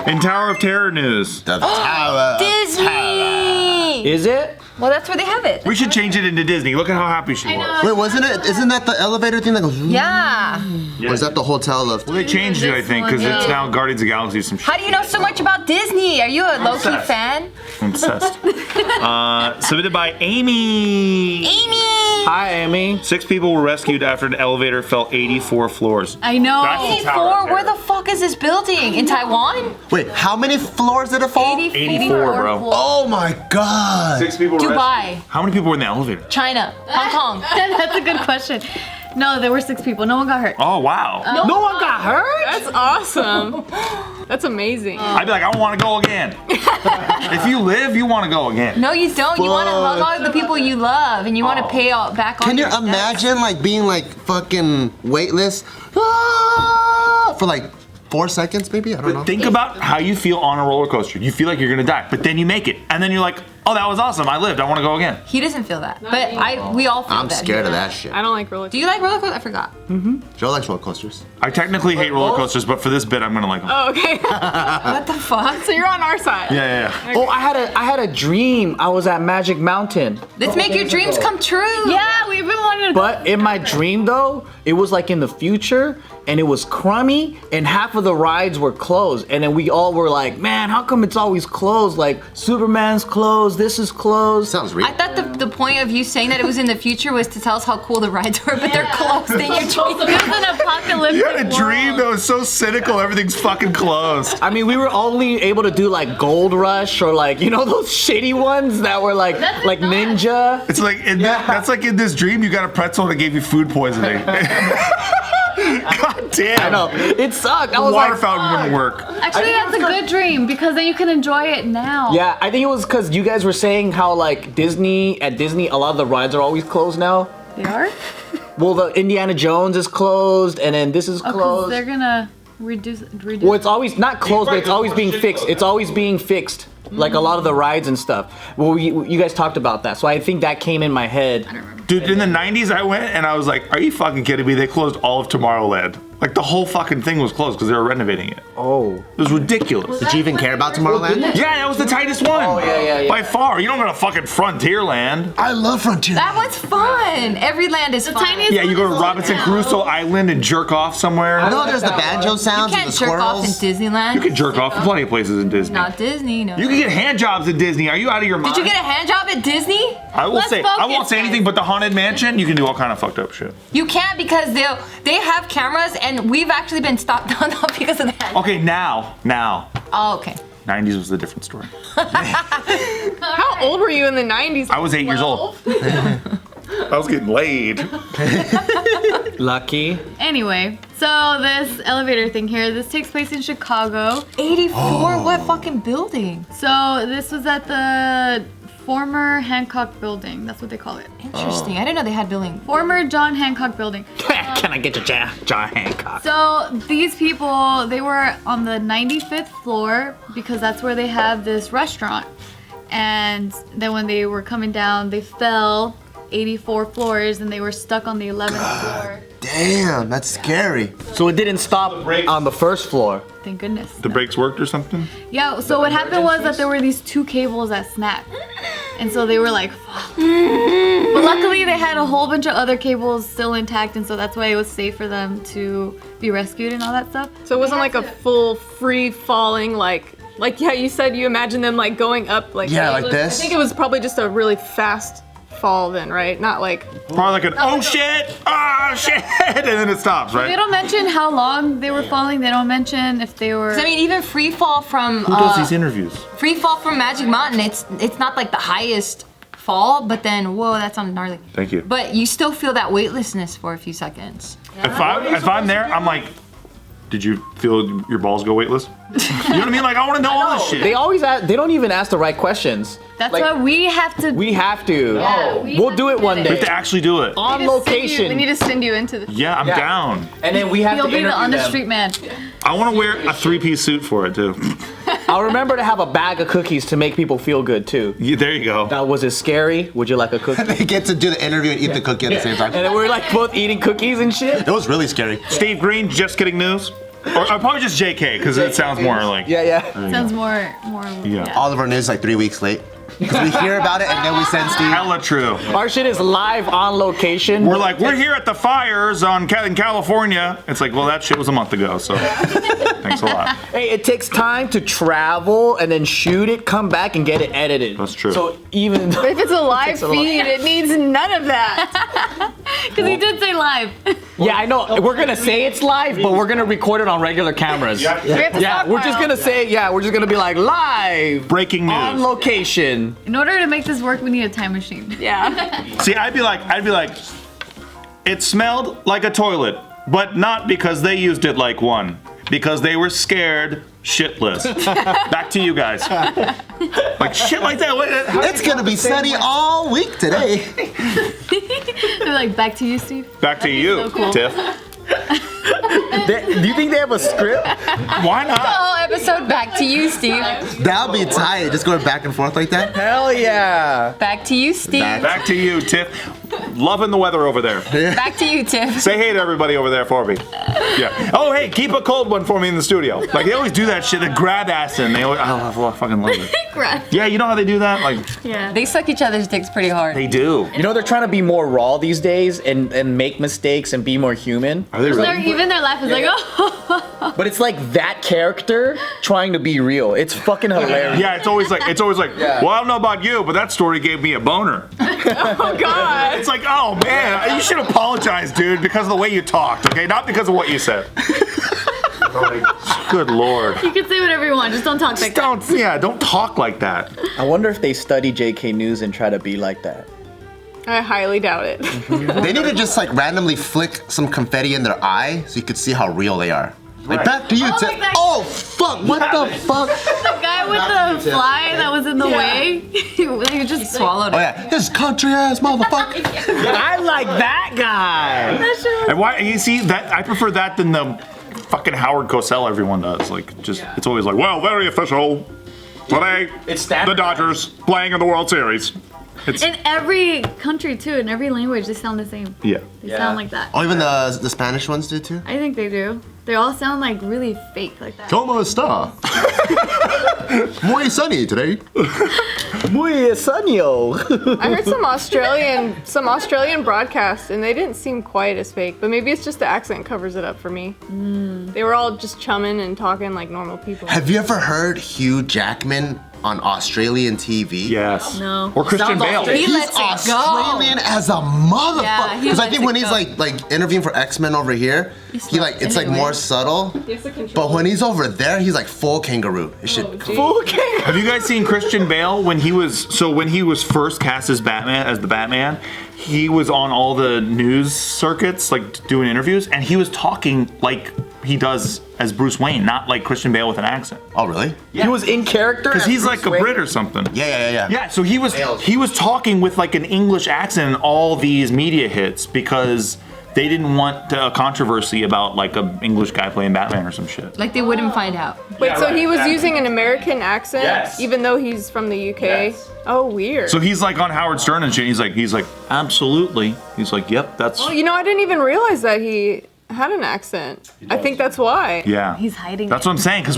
In Tower of Terror news. The Tower. Disney. Is it? Well, that's where they have it. We should change it into Disney. Look at how happy she was. Wait, wasn't it? Isn't that the elevator thing that goes? Yeah. Or is that the hotel lift? Well, they changed it, I think, because it's now Guardians of the Galaxy. Some shit. How do you know so much about Disney? Are you a low-key obsessed. fan? I'm obsessed. Submitted by Amy. Amy. Hi, Amy. 6 people were rescued after an elevator fell 84 floors. I know. That's the Tower of 84? Where Terror. the fuck is this building? In Taiwan? Wait, how many floors did it fall? 84, bro. Oh my god. 6 people were Dubai. rescued. How many people were in the elevator? China. Hong Kong. That's a good question. No, there were 6 people. No one got hurt. Oh, wow. No one got hurt? That's awesome. That's amazing. I'd be like, I want to go again. If you live, you want to go again. No, you don't. You want to hug all the people you love, and you want to pay all back on Can you your debts. imagine like being like fucking weightless for like 4 seconds maybe? I don't know. Think about how you feel on a roller coaster. You feel like you're going to die, but then you make it. And then you're like, oh, that was awesome. I lived. I want to go again. He doesn't feel that, but we all feel I'm that. scared of that shit. I don't like roller Do you like roller coasters? I forgot. Joe likes roller coasters. I technically hate roller coasters, but for this bit, I'm going to like them. Oh, okay. What the fuck? So you're on our side. Yeah. Oh, I had a dream. I was at Magic Mountain. Let's make your dreams come true. Yeah, we've been wanting to go. But in my dream though, it was like in the future and it was crummy and half of the rides were closed. And then we all were like, man, how come it's always closed? Like Superman's closed, this is closed. Sounds real. I thought the point of you saying that it was in the future was to tell us how cool the rides were, but they're closed in your dream. It was an apocalyptic You had a dream world. that was so cynical, everything's fucking closed. I mean, we were only able to do like Gold Rush or like, you know, those shitty ones that were like Ninja. It's like, that's like in this dream, you got a pretzel that gave you food poisoning. God damn. I know, it sucked. I The was water like, fountain wouldn't work. Actually, that's a good dream because then you can enjoy it now. yeah, I think it was because you guys were saying how like at Disney, a lot of the rides are always closed now. They are? Well, the Indiana Jones is closed, and then this is Oh, because closed. they're gonna reduce. Well, it's always not closed, but it's always being fixed. It's always being fixed, like a lot of the rides and stuff. Well, you guys talked about that, so I think that came in my head. Dude, in the 90s, I went and I was like, are you fucking kidding me? They closed all of Tomorrowland. Like, the whole fucking thing was closed because they were renovating it. Oh. It was ridiculous. Did you even care about Tomorrowland? Yeah, that was the tightest one. Oh, yeah. By far. You don't go to fucking Frontierland. I love Frontier. That was fun. Every land is fun. tiniest Yeah, you go to Robinson Crusoe Island and jerk off somewhere. I know there's the banjo sounds You and the can't jerk off in squirrels. Disneyland. You can jerk off in plenty of places in Disney. Not Disney, no. You can get hand jobs at Disney. Are you out of your mind? Did you get a hand job at Disney? I will Let's say, I won't focus, say anything but the Haunted Mansion, you can do all kind of fucked up shit. You can't because they have cameras and we've actually been stopped down because of that. Okay, now. Oh, okay. 90s was a different story. How old were you in the 90s? I was 8 years old. I was getting laid. Lucky. Anyway, so this elevator thing here, this takes place in Chicago. 84? What fucking building? So this was at the former Hancock building. That's what they call it. Interesting. I didn't know they had building. Former John Hancock building. Can I get your John Hancock? So these people, they were on the 95th floor because that's where they have this restaurant. And then when they were coming down, they fell 84 floors and they were stuck on the 11th floor. Damn, that's scary. So it didn't stop on the first floor. Thank goodness. The brakes worked or something? Yeah, so what happened was that there were these 2 cables that snapped. And so they were like, fuck. But luckily they had a whole bunch of other cables still intact, and so that's why it was safe for them to be rescued and all that stuff. So it wasn't like a full free falling like yeah, you said you imagine them like going up like Yeah, like this? I think it was probably just a really fast fall then, right? Not like Probably like an, oh shit, and then it stops, They right? don't mention how long they were falling. They don't mention if they were... I mean, even free fall from Who does these interviews? free fall from Magic Mountain, it's not like the highest fall, but then whoa, that sounds gnarly. Thank you. But you still feel that weightlessness for a few seconds. If I'm there, I'm like, did you feel your balls go weightless? You know what I mean? Like, I want to know all this shit. They always ask, they don't even ask the right questions. That's Like, why we have to... we have to. Yeah, We'll do it one We have day. to actually do it. On we location. need to send you into the Yeah, I'm Yeah. down. And then we have You'll to be the interview on the them. street man. I want to wear a 3-piece suit for it too. I'll remember to have a bag of cookies to make people feel good too. Yeah, there you go. Now, was it scary? Would you like a cookie? They get to do the interview and eat the cookie at the same time. And then we're like both eating cookies and shit. It was really scary. Steve Greene, Just Kidding News. Or probably just JK, because it sounds more like. Yeah. Sounds more. Yeah. All of our news like 3 weeks late. Because we hear about it and then we send Steve. Hella true. Our shit is live on location. We're like, we're here at the fires in California. It's like, well, that shit was a month ago, so thanks a lot. Hey, it takes time to travel and then shoot it, come back and get it edited. That's true. So even But if it's a live takes a lot. feed, it needs none of that. Because he did say live. yeah, I know. We're gonna say it's live, but we're gonna record it on regular cameras. We have to Yeah, we're just stockpile. gonna say, we're just gonna be like live, Breaking news. on location. In order to make this work, we need a time machine. Yeah. See, I'd be like, it smelled like a toilet, but not because they used it like one, because they were scared shitless. Back to you guys. Like shit like that. It's gonna be sunny all week today. They're like, back to you, Steve. Back to you, so cool. Tiff. Do you think they have a script? Why not? Whole episode back to you, Steve. That'll be tight, just going back and forth like that. Hell yeah. Back to you, Steve. Back to you, Tiff. Loving the weather over there. Back to you, Tiff. Say hey to everybody over there for me. Yeah. Oh, hey, keep a cold one for me in the studio. Like they always do that shit. They grab ass and they always, I fucking love it. Yeah, you know how they do that? Like Yeah. They suck each other's dicks pretty hard. they do. You know they're trying to be more raw these days and make mistakes and be more human. Are they really? Even their laugh is like, oh. But it's like that character trying to be real. It's fucking hilarious. Yeah, it's always like, well, I don't know about you, but that story gave me a boner. Oh God. It's like, oh man, you should apologize, dude, because of the way you talked, okay? Not because of what you said. Good Lord. You can say whatever you want, just don't talk like that. Don't talk like that. I wonder if they study JK News and try to be like that. I highly doubt it. They need to just like randomly flick some confetti in their eye so you could see how real they are. Like back to you, Oh, Tiff. like that- Oh fuck! What the fuck? The guy with the fly that was in the way, he just Swallowed Oh it. yeah, this country ass motherfucker. I like that guy. And why, you see, that I prefer that than the fucking Howard Cosell everyone does. Like, just, it's always like, well, very official. Today, It's standard. the Dodgers playing in the World Series. It's, In every country too, in every language, they sound the same. yeah. They sound like that. Oh, even the Spanish ones do too. I think they do. They all sound like really fake like that. Como está? Muy sunny today. Muy sunny-o. I heard some Australian broadcasts, and they didn't seem quite as fake. But maybe it's just the accent covers it up for me. They were all just chumming and talking like normal people. Have you ever heard Hugh Jackman on Australian TV? Yes. No. Or Christian Sounds Bale. Australian. He He's lets it go. Australian as a motherfucker. Yeah, he Because I lets think it when he's go. like interviewing for X-Men over here, he like it's like anyway. more subtle. But when he's over there, he's like full kangaroo. It should. Have you guys seen Christian Bale when he was first cast as the Batman? He was on all the news circuits, like doing interviews, and he was talking like he does as Bruce Wayne, not like Christian Bale with an accent. Oh really? He was in character. Because as he's Bruce like a Wayne? Brit or something. Yeah. Yeah, so he was talking with like an English accent in all these media hits because they didn't want a controversy about like an English guy playing Batman or some shit. Like they wouldn't find out. Wait, so he was using an American accent, Yes. even though he's from the UK? Yes. Oh, weird. So he's like on Howard Stern and shit. He's like, absolutely. He's like, yep, that's Oh, you know, I didn't even realize that he had an accent. I think that's why. yeah. He's hiding That's it. what I'm saying. Because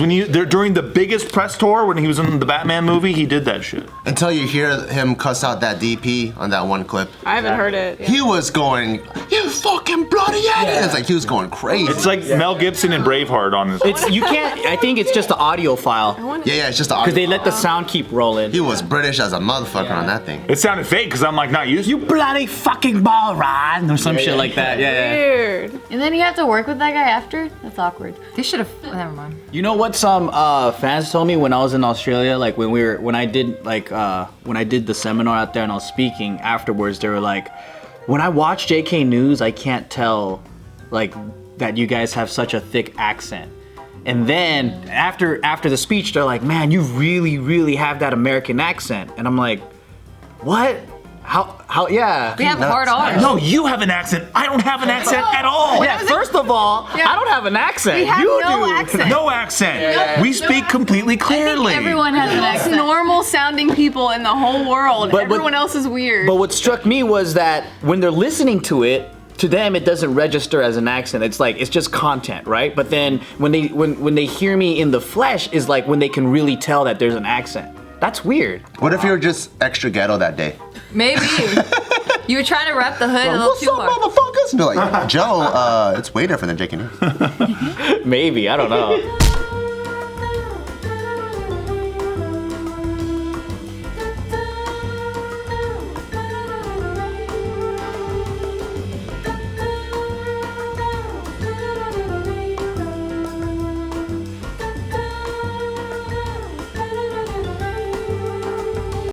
during the biggest press tour when he was in the Batman movie, he did that shit. Until you hear him cuss out that DP on that one clip. I haven't heard it. He was going, you fucking bloody idiot! It's like he was going crazy. It's like Mel Gibson and Braveheart on this. You can't. I think it's just the audio file yeah, it's just the because they let the sound keep rolling. He was British as a motherfucker on that thing. It sounded fake because I'm like not used to it. bloody fucking ball run or some shit like that. Yeah. Weird. And then you have to work with that guy after? That's awkward. They should have. Never mind. You know what some fans told me when I was in Australia, like when I did the seminar out there and I was speaking afterwards, they were like, when I watch JK News, I can't tell like that you guys have such a thick accent. And then after the speech, they're like, man, you really have that American accent. And I'm like, what? How yeah. We have hard R's. No, you have an accent. I don't have an accent at all. Yeah, first of all, I don't have an accent. We have you no do. accent. No accent. We speak completely clearly. Everyone has an accent. Normal sounding people in the whole world. But- Everyone else is weird. But what struck me was that when they're listening to it, to them it doesn't register as an accent. It's like it's just content, right? But then when they hear me in the flesh is like when they can really tell that there's an accent. That's weird. What if you were just extra ghetto that day? Maybe. You were trying to rep the hood a little What's too up, hard. motherfuckers? And they're like, Joe, it's way different than JustKiddingNews. Maybe, I don't know.